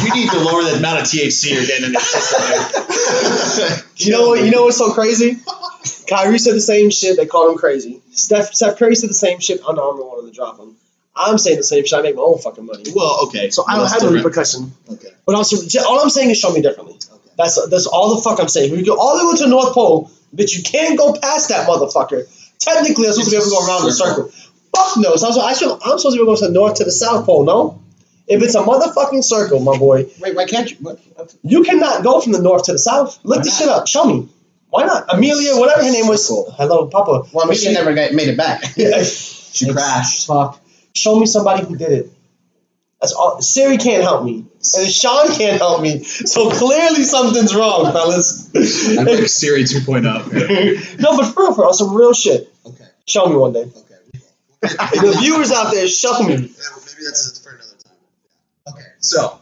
You need to lower the amount of THC you're getting in your system. You know what's so crazy? Kyrie said the same shit. They called him crazy. Steph Curry said the same shit. Under Armour wanted to drop him. I'm saying the same shit. I make my own fucking money. Well, okay. So I don't have no repercussion. Okay. But also, all I'm saying is show me differently. Okay. That's all the fuck I'm saying. We go all the way to the North Pole, but you can't go past that motherfucker. Technically, I'm supposed to be able to go around the circle. Fuck no. So I'm supposed to be able to go from the North to the South Pole, no? If it's a motherfucking circle, my boy. Wait, why can't you? You cannot go from the North to the South. Look this shit up. Show me. Why not? Amelia, whatever her name was. Hello, Papa. Well, Amelia never made it back. She crashed. Fuck. Show me somebody who did it. That's all. Siri can't help me, and Sean can't help me. So clearly something's wrong, fellas. I think Siri 2.0. No, but for real, some real shit. Okay. Show me one day. Okay. The viewers out there, show me. Yeah, maybe that's for another time. Okay. So,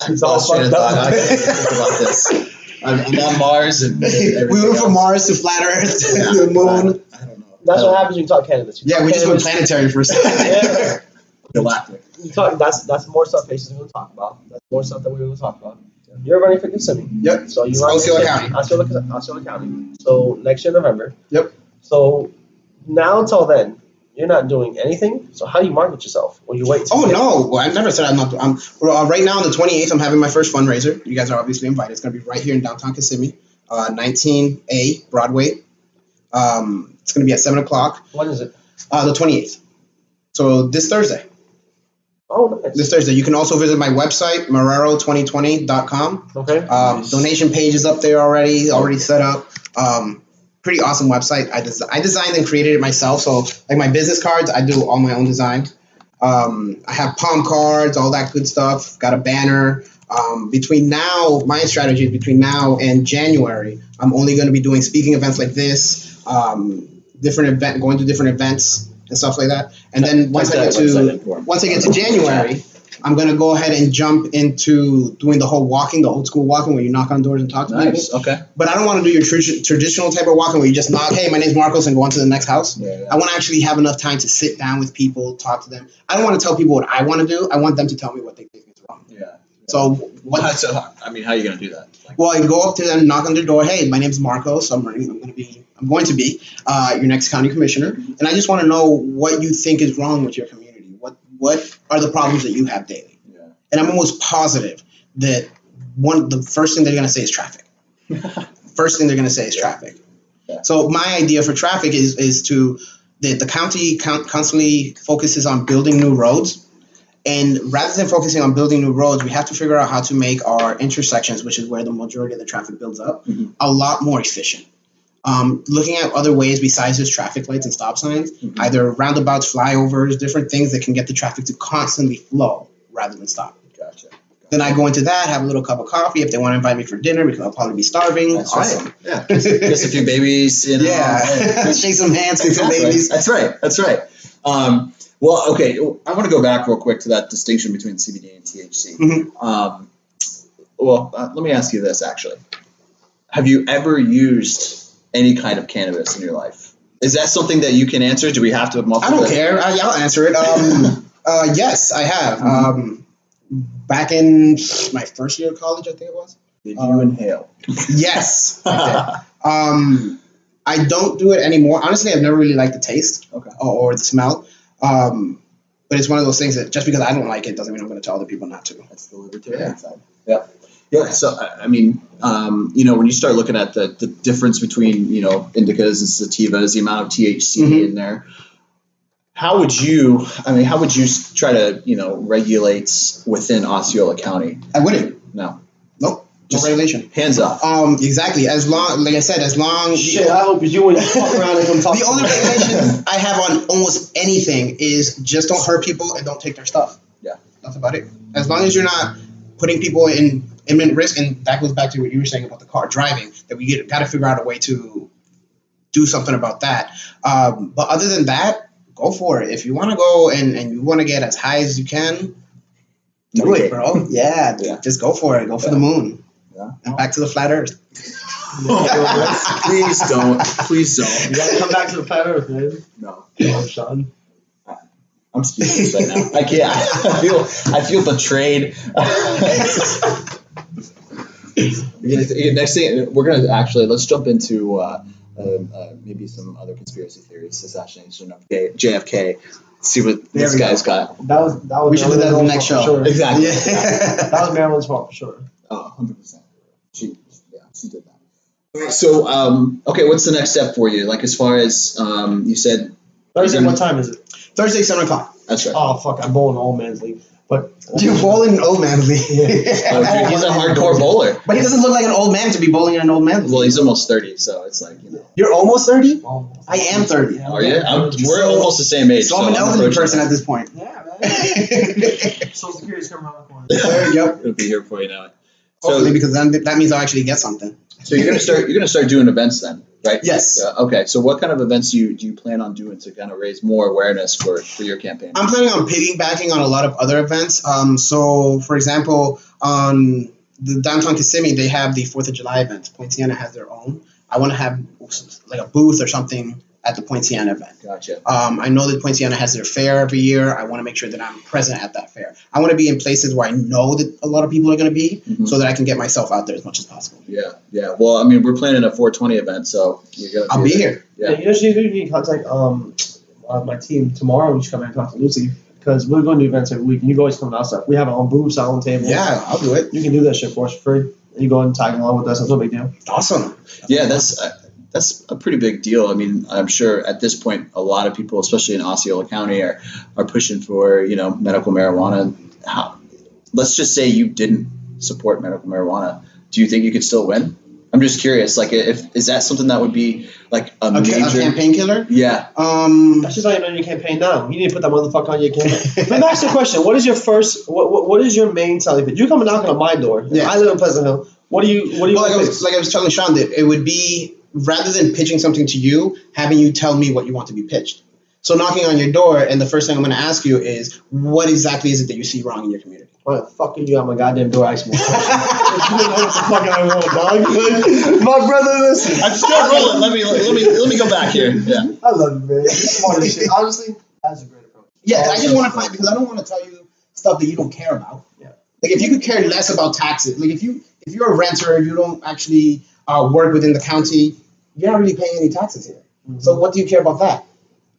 It's all fucked up. I can't think about this. I'm on Mars and everything. We went from Mars to flat Earth to the moon. I don't know. That's what happens when you talk cannabis. We just went planetary for a second. Yeah. Galactic. That's more stuff patients are going to talk about. That's more stuff that we're going to talk about. You're running for Kissimmee. Yep. So you run Oseola County. Oseola County. So next year, November. Yep. So now until then, you're not doing anything. So how do you market yourself when you wait? Oh no! Well, I've never said I'm not. Right now on the 28th, I'm having my first fundraiser. You guys are obviously invited. It's gonna be right here in downtown Kissimmee, 19A Broadway. It's gonna be at 7:00. When is it? The 28th. So this Thursday. Oh, nice. This Thursday. You can also visit my website, Marrero2020.com. Okay. Nice. Donation page is up there already set up. Pretty awesome website. I designed and created it myself. So like my business cards, I do all my own design. I have palm cards, all that good stuff. Got a banner. My strategy is between now and January, I'm only going to be doing speaking events like this, going to different events and stuff like that. And then once I get to January, I'm going to go ahead and jump into doing the whole walking, the old school walking where you knock on doors and talk to people. Okay. But I don't want to do your traditional type of walking where you just knock, hey, my name's Marcos, and go on to the next house. Yeah. I want to actually have enough time to sit down with people, talk to them. I don't want to tell people what I want to do. I want them to tell me what they think is wrong. Yeah. So I mean, how are you going to do that? well, I go up to them, knock on their door. Hey, my name's Marcos. I'm going to be your next county commissioner, and I just want to know what you think is wrong with your community. What are the problems that you have daily? Yeah. And I'm almost positive that the first thing they're going to say is traffic. First thing they're going to say is traffic. Yeah. So my idea for traffic is that the county constantly focuses on building new roads. And rather than focusing on building new roads, we have to figure out how to make our intersections, which is where the majority of the traffic builds up, a lot more efficient. Looking at other ways besides just traffic lights and stop signs, either roundabouts, flyovers, different things that can get the traffic to constantly flow rather than stop. Gotcha. Then I go into that, have a little cup of coffee. If they want to invite me for dinner, because I'll probably be starving. That's awesome. right. Yeah. Kiss a few babies. You know. Yeah. Shake some hands, shake some babies. That's right. Well, okay. I want to go back real quick to that distinction between CBD and THC. Let me ask you this, actually. Have you ever used any kind of cannabis in your life? Is that something that you can answer? Do we have to? I don't care. I'll answer it. Yes, I have. Back in my first year of college, I think it was. Did you inhale? Yes. I did. I don't do it anymore. Honestly, I've never really liked the taste or the smell. But it's one of those things that just because I don't like it doesn't mean I'm going to tell other people not to. That's the libertarian side. Yeah. Yeah. So, I mean, when you start looking at the difference between, indicas and sativas, the amount of THC in there, how would you try to, regulate within Osceola County? I wouldn't. No. Nope. Just regulation. Hands off. Exactly. As long, like I said, Shit, I hope you when you fuck around and come talk. The only regulation I have on almost anything is just don't hurt people and don't take their stuff. Yeah. That's about it. As long as you're not putting people in imminent risk, and that goes back to what you were saying about the car driving, that we got to figure out a way to do something about that. But other than that, go for it. If you want to go and you want to get as high as you can, do it, bro. Yeah, just go for it. Go for the moon. Yeah. And back to the flat Earth. Please don't. Please don't. You gotta come back to the flat Earth, man. No. Sean. I'm speechless right now. I can't. I feel betrayed. Next thing, we're gonna let's jump into maybe some other conspiracy theories, assassination of JFK. See what this guy's got. That was. We should do that in the next show. Sure. Exactly. That was Marilyn's fault for sure. Oh, 100%. She did that. All right, so, what's the next step for you? Like, as far as, you said... Thursday, what time is it? Thursday, 7 o'clock. That's right. Oh, fuck, I'm bowling old man's league. But you're bowling in old man's league. Oh, dude, he's a hardcore bowler. But he doesn't look like an old man to be bowling in an old man's league. Well, he's almost 30, so it's like, You're almost 30? Almost. I am 30. Are you? We're almost the same age. So I'm an elderly person at this point. Yeah, man. Social Security's coming around the corner. Yep. It'll be here before you know it. Hopefully, because then that means I'll actually get something. So you're gonna start doing events then, right? Yes. Okay. So what kind of events do you plan on doing to kind of raise more awareness for your campaign? I'm planning on piggybacking on a lot of other events. So, for example, on the downtown Kissimmee, they have the 4th of July event. Poinciana has their own. I want to have like a booth or something at the Poinciana event. Gotcha. I know that Poinciana has their fair every year. I want to make sure that I'm present at that fair. I want to be in places where I know that a lot of people are going to be, so that I can get myself out there as much as possible. Yeah. Well, I mean, we're planning a 420 event, so I'll be here. Yeah, you need to contact my team tomorrow. You should come in and talk to Lucy because we're going to do events every week. And you can always come to our stuff. We have our own booths, our own table. Yeah, I'll do it. You can do that shit for us for free. And you go and tag along with us. That's no big deal. Awesome. Yeah, that's a pretty big deal. I mean, I'm sure at this point, a lot of people, especially in Oseola County, are pushing for medical marijuana. Let's just say you didn't support medical marijuana. Do you think you could still win? I'm just curious. Like, is that something that would be like a major campaign killer? Yeah. That's just not even on your campaign now. You need to put that motherfucker on your campaign. Let me ask you a question. What is your first? What is your main selling pitch? You come and knock on my door. Yeah. I live in Pleasant Hill. What do you? Well, like I was telling Sean, that it would be rather than pitching something to you, having you tell me what you want to be pitched. So knocking on your door, and the first thing I'm going to ask you is, what exactly is it that you see wrong in your community? Why the fuck are you at my goddamn door asking me? You don't know what the fuck I want, dog. My brother, listen. I'm still rolling. Let me go back here. Yeah. I love you, man. You're smart as shit. Honestly, that's a great approach. Yeah, I just want to find, because I don't want to tell you stuff that you don't care about. Yeah. Like if you could care less about taxes, like if you're a renter, you don't actually work within the county, you're not really paying any taxes here. Mm-hmm. So what do you care about that?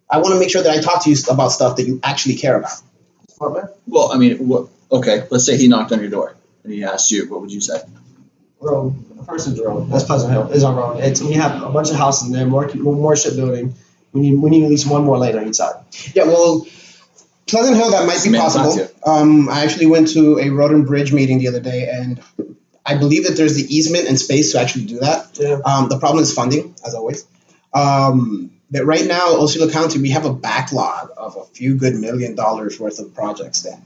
I want to make sure that I talk to you about stuff that you actually care about. Smart, man. Well, I mean, okay, let's say he knocked on your door and he asked you, what would you say? Road. First is road. That's Pleasant Hill. It's our road. We have a bunch of houses in there, more shipbuilding. We need at least one more lane on each side. Yeah, well, Pleasant Hill, that might be possible. I actually went to a road and bridge meeting the other day, and I believe that there's the easement and space to actually do that. Yeah. The problem is funding, as always. That right now, Oseola County, we have a backlog of a few good $1 million worth of projects that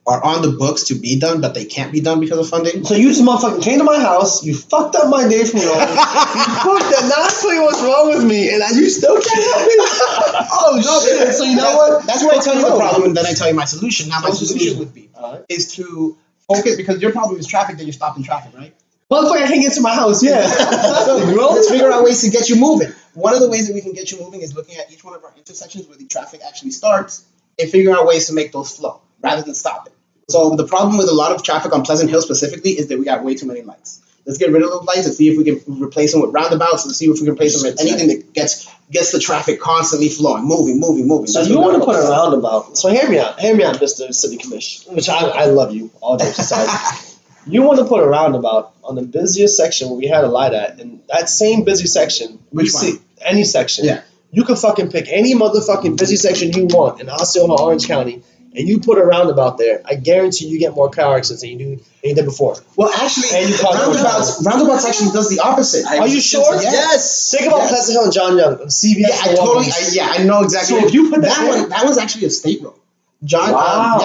are on the books to be done, but they can't be done because of funding. So you just motherfucking came to my house, you fucked up my day from rolling, you fucked up, now tell you what's wrong with me, and you still can't help me? Oh, no, shit. So you know what? That's where I tell you the problem, and then I tell you my solution. Now, my solution would be is to focus, because your problem is traffic, that you're stopped in traffic, right? Motherfucker, I can't get to my house, yeah. So let's figure out ways to get you moving. One of the ways that we can get you moving is looking at each one of our intersections where the traffic actually starts and figuring out ways to make those flow rather than stop it. So the problem with a lot of traffic on Pleasant Hill specifically is that we got way too many lights. Let's get rid of those lights and see if we can replace them with roundabouts. Let's see if we can replace them with anything that gets the traffic constantly flowing, moving. So you want to put a roundabout. So hear me out, Mr. City Commissioner, which I love you, all jokes aside. You want to put a roundabout on the busiest section where we had a light at, and that same busy section, any section, yeah. You can fucking pick any motherfucking busy section you want in Oseola, Orange County, and you put a roundabout there. I guarantee you get more car accidents than you did before. Well, actually, roundabouts actually does the opposite. Are you sure? Yes. Think about Pleasant Hill and John Young on CBS. I know exactly. So if you put that one's actually a state road. John Young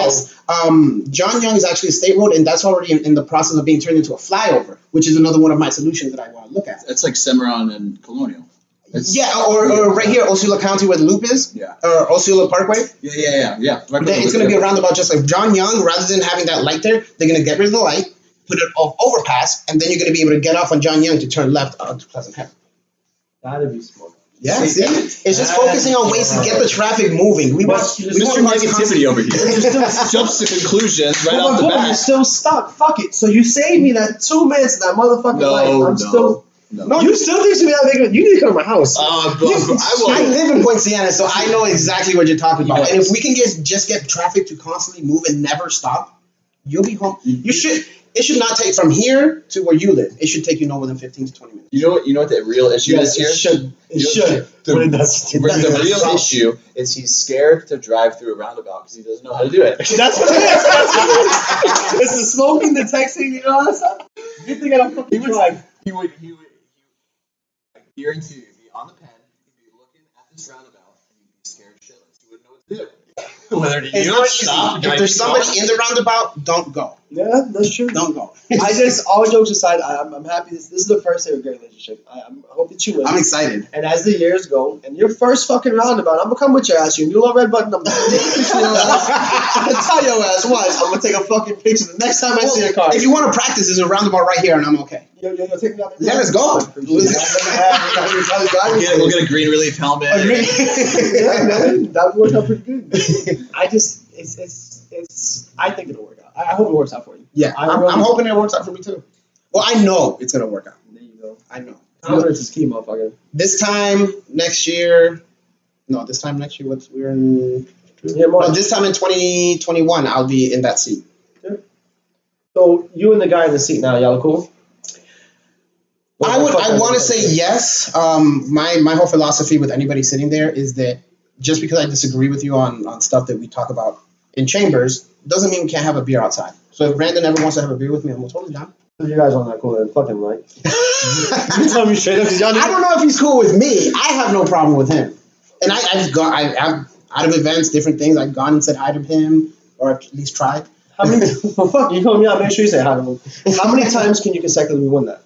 is actually a state road, and that's already in the process of being turned into a flyover, which is another one of my solutions that I want to look at. It's like Cimarron and Colonial. Or right here, Oseola County where the loop is. Yeah. Or Oseola Parkway. Yeah. It's going to be a roundabout just like John Young. Rather than having that light there, they're going to get rid of the light, put it off overpass, and then you're going to be able to get off on John Young to turn left onto Pleasant Hill. That'd be smart. Yeah, see? It's just focusing on ways to get the traffic moving. Mr. Negativity over here jumps to conclusions right off the bat. You're still stuck. Fuck it. So you saved me that 2 minutes, that motherfucking light. No, you still think to me that big? You need to come to my house. I live in Point Siena, so I know exactly what you're talking about. And if we can just get traffic to constantly move and never stop, you'll be home. It should not take from here to where you live. It should take you no more than 15 to 20 minutes. You know what the real issue is here? It should. The real issue is he's scared to drive through a roundabout because he doesn't know how to do it. That's what it is. It's the smoking, the texting, you know that stuff. You think I don't fucking drive? He would I guarantee you, he'd be on the pen, he'd be looking at this roundabout, and he'd be scared shitless. He wouldn't know what to do. Whether to stop. If there's somebody in the roundabout, don't go. Yeah, that's true. Don't go. All jokes aside, I'm happy. This is the first day of a great relationship. I hope that you win. I'm excited. And as the years go, and your first fucking roundabout, I'm gonna come with your ass. You do a little red button. I'm gonna tell your ass once. I'm gonna take a fucking picture the next time I see your car. If you want to practice, there's a roundabout right here, and I'm okay. You'll take me out there. Yeah, let's go. We'll get a green relief helmet. Yeah, man, that would work out pretty good. I think it'll work out. I hope it works out for you. Yeah, I'm hoping it works out for me too. Well, I know it's gonna work out. There you go. I know. Confidence is key, motherfucker. This time next year, No, this time next year, we're in. Yeah, Well, this time in 2021, I'll be in that seat. So you and the guy in the seat now, y'all are cool? I want to say yes. My whole philosophy with anybody sitting there is that just because I disagree with you on stuff that we talk about in chambers doesn't mean we can't have a beer outside. So if Brandon ever wants to have a beer with me, I'm totally down. You guys aren't that cool then. Fuck him, right? You tell me straight up. I don't know if he's cool with me. I have no problem with him. And I've out of events, different things. I've gone and said hi to him, or at least tried. How many? Well, fuck, you told me out. Make sure you say hi to him. How many times can you consecutively win that?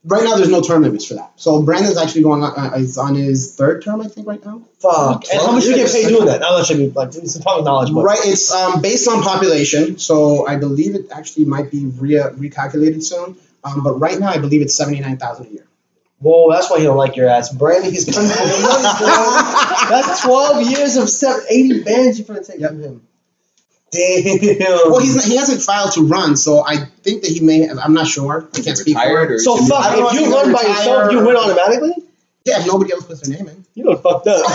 Right now, there's no term limits for that. So Brandon's actually going on. He's on his third term, I think, right now. Fuck. And how much do you get paid doing that? Now that should be like it's probably knowledge. But. Right. It's based on population. So I believe it actually might be recalculated soon. But right now, I believe it's $79,000 a year. Whoa, that's why he don't like your ass, Brandon. He's coming for the money, bro. That's 12 years of 80 bands you're gonna take from him. Damn. Well, he hasn't filed to run, so I think that he may have. I'm not sure. I can't speak for it. So fuck, if you run by yourself, you win automatically? Yeah, if nobody else puts their name in. You done fucked up.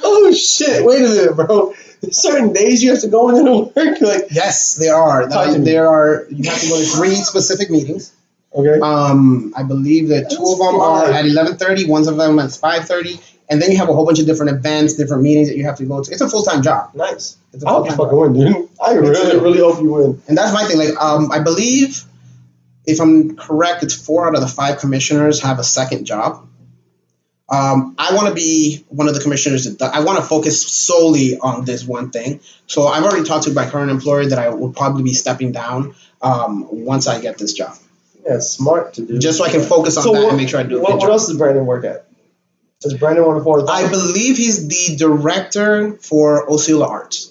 Oh shit! Wait a minute, bro. There's certain days you have to go in and work. Like yes, there are. There are. You have to go to 3 specific meetings. Okay. I believe that 2 of them are at 11:30. One of them at 5:30. And then you have a whole bunch of different events, different meetings that you have to go to. It's a full-time job. Nice. It's a I hope you fucking win, dude. I really hope you win. And that's my thing. Like, I believe, if I'm correct, it's 4 out of the 5 commissioners have a second job. I want to be one of the commissioners that I want to focus solely on this one thing. So I've already talked to my current employer that I will probably be stepping down once I get this job. Yeah, it's smart to do. Just so I can focus on that and make sure I do it. What else does Brandon work at? Does Brandon want to afford? I believe he's the director for Oseola Arts.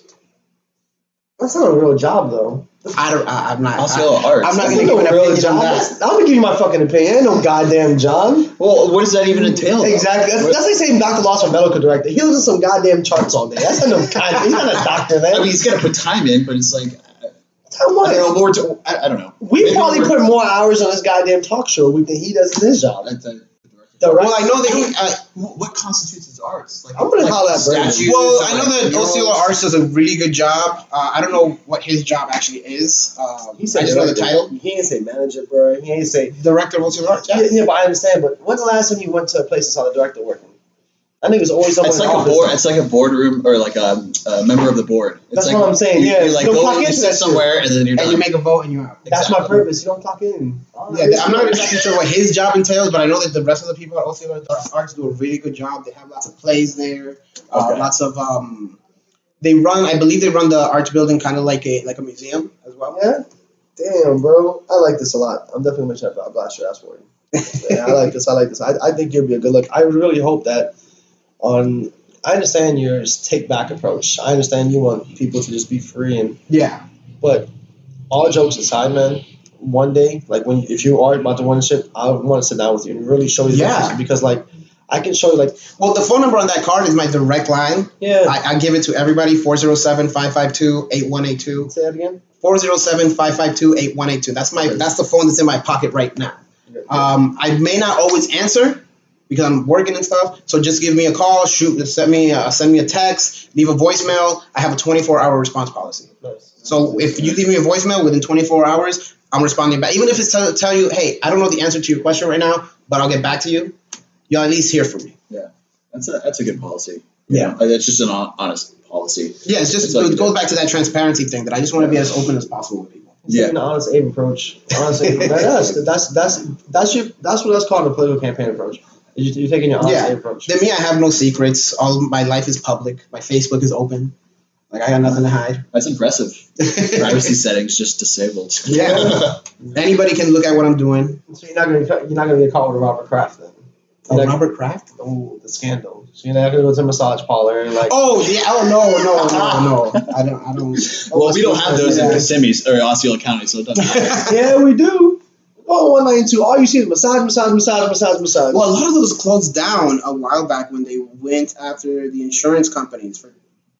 That's not a real job, though. I'm not. Oseola Arts. I'm not going to give an opinion on that. I'm going to give you my fucking opinion. Ain't no goddamn job. Well, what does that even entail? Exactly. That's like saying Dr. Loss, our medical director. He looks at some goddamn charts all day. That's not no goddamn. He's not a doctor, man. I mean, he's got to put time in, but it's like. How much? I don't know. We probably put more hours on this goddamn talk show week than he does in his job. Well, I know that what constitutes as arts? Like, I'm gonna holler at Brandon. Well, I know that Oseola Arts does a really good job. I don't know what his job actually is. I just know the title. He ain't say manager, bro. He ain't say director of Oseola Arts. Yeah, but I understand. But when's the last time you went to a place and saw the director working? I think it was always someone. It's like a board. It's like a boardroom or like a member of the board. That's like, what I'm saying. You like go and sit somewhere and then you're done. And you make a vote and you're out. That's my purpose. You don't clock in. I'm not exactly sure what his job entails, but I know that the rest of the people at Oseola Arts do a really good job. They have lots of plays there. Lots of they run. I believe they run the arts building kind of like a museum as well. Yeah. Damn, bro. I like this a lot. I'm definitely gonna try to blast your ass for you. Yeah, I like this. I think you'll be a good look. I really hope that. I understand your take back approach. I understand you want people to just be free but all jokes aside, man, one day, like if you are about to win a ship, I want to sit down with you and really show you the because like I can show you like the phone number on that card is my direct line. Yeah. I give it to everybody 407-552-8182. Say that again. 407-552-8182. That's the phone that's in my pocket right now. I may not always answer because I'm working and stuff. So just give me a call, send me a text, leave a voicemail. I have a 24-hour response policy. Nice. So if you leave me a voicemail within 24 hours, I'm responding back. Even if it's tell you, hey, I don't know the answer to your question right now, but I'll get back to you. You'll at least hear from me. Yeah, that's a good policy. Yeah, that's just an honest policy. Yeah, it goes back to that transparency thing that I just want to be as open as possible with people. Yeah, an honest aim approach. Honestly, that's what that's called a political campaign approach. You're taking your honest approach. To me, I have no secrets. All my life is public. My Facebook is open. Like I got nothing to hide. That's impressive. Privacy settings just disabled. Yeah. Anybody can look at what I'm doing. So you're not gonna get caught with Robert Kraft then. Robert Kraft? Oh, the scandal. So you're not gonna go to a massage parlor and like. Oh yeah. Oh no. I don't. Well, we don't have those in Kissimmee or Oseola County, so it doesn't matter. Yeah, we do. Oh, 192. All you see is massage. Well, a lot of those closed down a while back when they went after the insurance companies for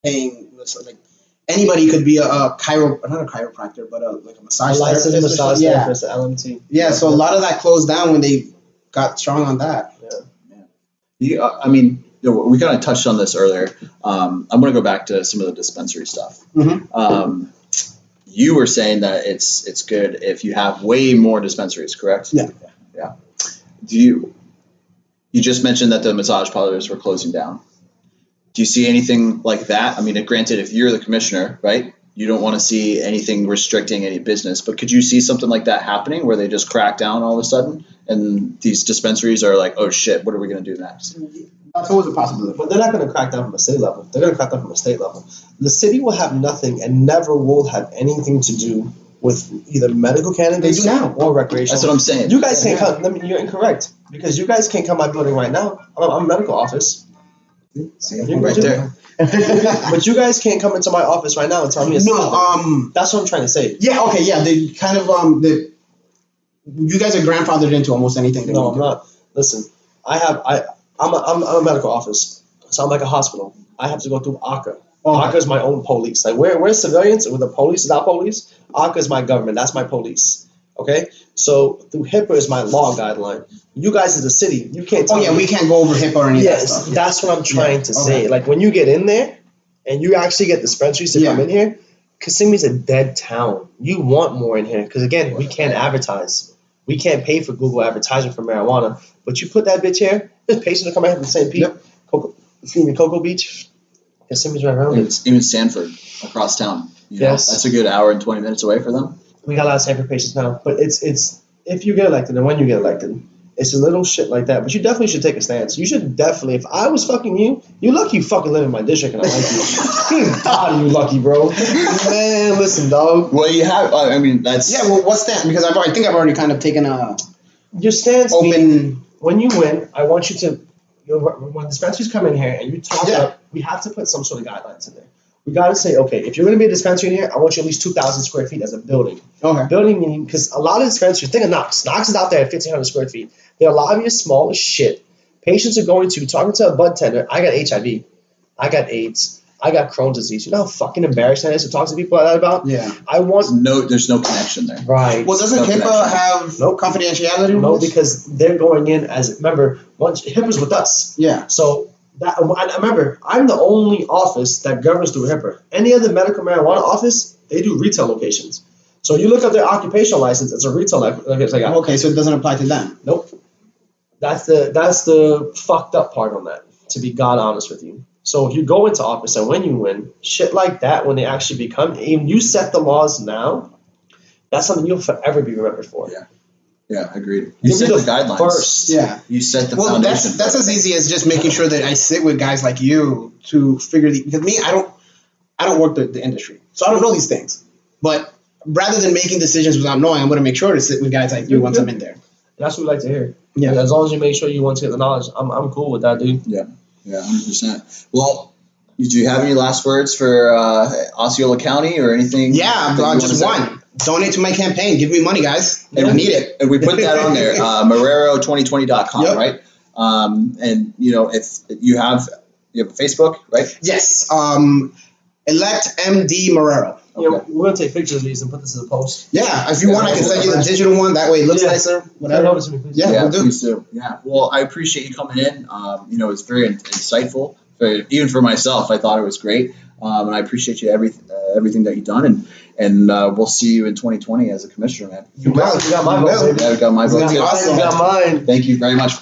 paying. Like anybody could be not a chiropractor, but like a massage therapist. Massage therapist, LMT. Yeah, so a lot of that closed down when they got strong on that. Yeah. I mean, we kind of touched on this earlier. I'm going to go back to some of the dispensary stuff. Mm-hmm. You were saying that it's good if you have way more dispensaries, correct? Yeah. Yeah. You just mentioned that the massage parlors were closing down. Do you see anything like that? I mean, granted, if you're the commissioner, right, you don't want to see anything restricting any business, but could you see something like that happening where they just crack down all of a sudden and these dispensaries are like, oh shit, what are we going to do next? That's always a possibility. But they're not going to crack down from a city level. They're going to crack down from a state level. The city will have nothing and never will have anything to do with either medical cannabis They do now. or recreational. That's what I'm saying. You guys can't come. I mean, you're incorrect because you guys can't come my building right now. I'm a medical office. Right there. But you guys can't come into my office right now and tell me it's that's what I'm trying to say. Yeah, okay, yeah. They kind of you guys are grandfathered into almost anything. No, I'm not. Listen, I'm a medical office, so I'm like a hospital. I have to go through ACA. ACA is my own police. Like we're civilians with the police is our police. ACA is my government. That's my police. Okay, so through HIPAA is my law guideline. You guys as a city, you can't. Tell me. We can't go over HIPAA or any of that Yes, stuff. that's what I'm trying to say. Like when you get in there, and you actually get dispensaries to come in here, Kissimmee's a dead town. You want more in here because again, we can't advertise. We can't pay for Google advertising for marijuana. But you put that bitch here, there's patients that come out here from St. Pete, Cocoa Beach. Kissimmee's right around it. Even Sanford across town. You know, that's a good hour and 20 minutes away for them. We got a lot of Sanford patients now, but it's if you get elected and when you get elected, it's a little shit like that. But you definitely should take a stance. You should definitely. If I was fucking you, you lucky you fucking live in my district and I like you. God, you lucky, bro. Man, listen, dog. Well, you have. I mean, that's. Yeah. Well, what's that? Because I think I've already kind of taken a your stance. Open. When you win, I want you to. When dispensaries come in here and you talk about, we have to put some sort of guidelines in there. We got to say, okay, if you're going to be a dispensary in here, I want you at least 2,000 square feet as a building. Okay. Building meaning, because a lot of dispensaries, think of Knox. Knox is out there at 1,500 square feet. Their lobby is small as shit. Patients are going to, talking to a bud tender, I got HIV. I got AIDS. I got Crohn's disease. You know how fucking embarrassing that is to talk to people like that about? Yeah. There's no connection there. Right. Well, doesn't HIPAA have confidentiality? No, because they're going in as, remember, once HIPAA's with us. Yeah. So, I remember, I'm the only office that governs through HIPAA. Any other medical marijuana office, they do retail locations. So you look up their occupational license, it's a retail license. Okay, so it doesn't apply to them. Nope. That's the fucked up part on that, to be God honest with you. So if you go into office and when you win, shit like that, when they actually become, even you set the laws now, that's something you'll forever be remembered for. Yeah, agreed. You set the guidelines. First. Yeah. You set the foundation. That's as easy as just making sure that I sit with guys like you to figure because me, I don't work the industry. So I don't know these things. But rather than making decisions without knowing, I'm going to make sure to sit with guys like you once I'm in there. That's what we like to hear. Yeah. As long as you make sure you want to get the knowledge, I'm cool with that, dude. Yeah, 100%. Well, do you have any last words for Osceola County or anything? Yeah, just one. Donate to my campaign. Give me money, guys. I need it. And we put that on there, Marrero2020.com, Yep. right? And, if you have Facebook, right? Yes. Elect MD Marrero. You know, we're going to take pictures of these and put this as a post. Yeah, if you want, I can send you the digital one. That way it looks nicer. Whatever. Send it over to me, please. Yeah, we'll do. Please do. Yeah. Well, I appreciate you coming in. It's very insightful. Even for myself, I thought it was great. And I appreciate you everything that you've done. And we'll see you in 2020 as a commissioner, man. You got my vote, baby. Yeah, we got my vote too. Awesome. You got mine. Thank you very much.